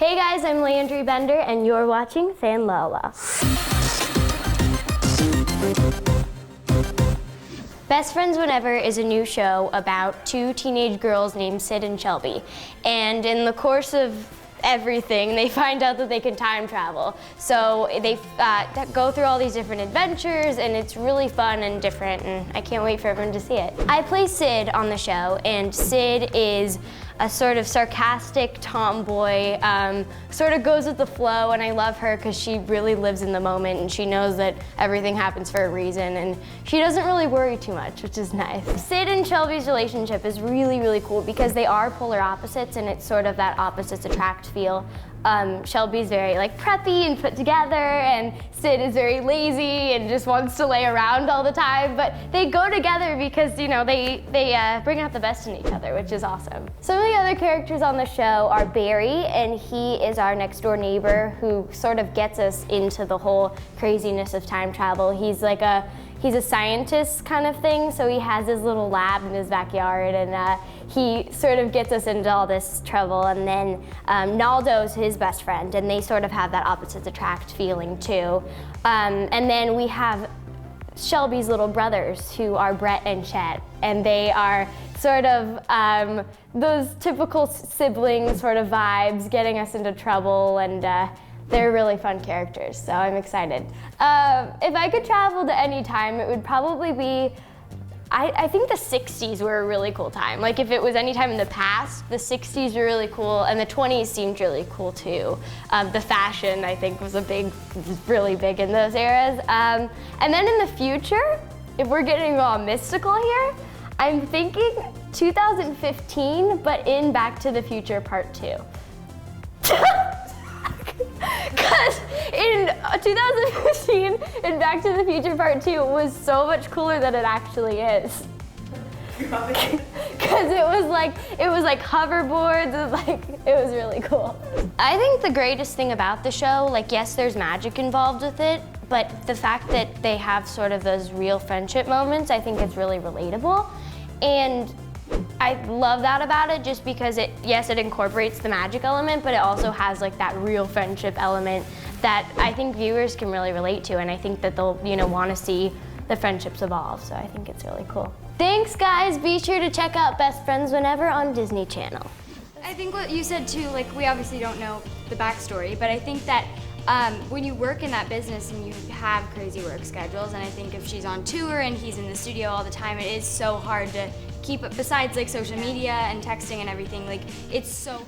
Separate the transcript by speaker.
Speaker 1: Hey guys, I'm Landry Bender, and you're watching Fanlalatv. Best Friends Whenever is a new show about two teenage girls named Sid and Shelby. And in the course of everything, they find out that they can time travel. So they go through all these different adventures, and it's really fun and different, and I can't wait for everyone to see it. I play Sid on the show, and Sid is a sort of sarcastic tomboy, sort of goes with the flow, and I love her because she really lives in the moment and she knows that everything happens for a reason, and she doesn't really worry too much, which is nice. Sid and Shelby's relationship is really, really cool because they are polar opposites, and it's sort of that opposites attract feel. Shelby's very preppy and put together, and Sid is very lazy and just wants to lay around all the time, but they go together because, you know, they bring out the best in each other, which is awesome. Some of the other characters on the show are Barry, and he is our next door neighbor who sort of gets us into the whole craziness of time travel. He's a scientist kind of thing, so he has his little lab in his backyard, and he sort of gets us into all this trouble. And then Naldo's his best friend, and they sort of have that opposites attract feeling too. And then we have Shelby's little brothers, who are Brett and Chet, and they are sort of those typical sibling sort of vibes, getting us into trouble, and they're really fun characters, so I'm excited. If I could travel to any time, it would probably be, I think the 60s were a really cool time. Like if it was any time in the past, the 60s were really cool, and the 20s seemed really cool too. The fashion, I think, was really big in those eras. And then in the future, if we're getting all mystical here, I'm thinking 2015, but in Back to the Future Part 2. Because in 2015, in Back to the Future Part 2, it was so much cooler than it actually is. Because it was like hoverboards, it was really cool. I think the greatest thing about the show, yes, there's magic involved with it, but the fact that they have sort of those real friendship moments, I think it's really relatable. And I love that about it, just because it incorporates the magic element, but it also has that real friendship element that I think viewers can really relate to, and I think that they'll want to see the friendships evolve, so I think it's really cool. Thanks guys, be sure to check out Best Friends Whenever on Disney Channel.
Speaker 2: I think what you said too, we obviously don't know the backstory, but I think that when you work in that business and you have crazy work schedules, and I think if she's on tour and he's in the studio all the time, it is so hard to keep up, besides social media and texting and everything, it's so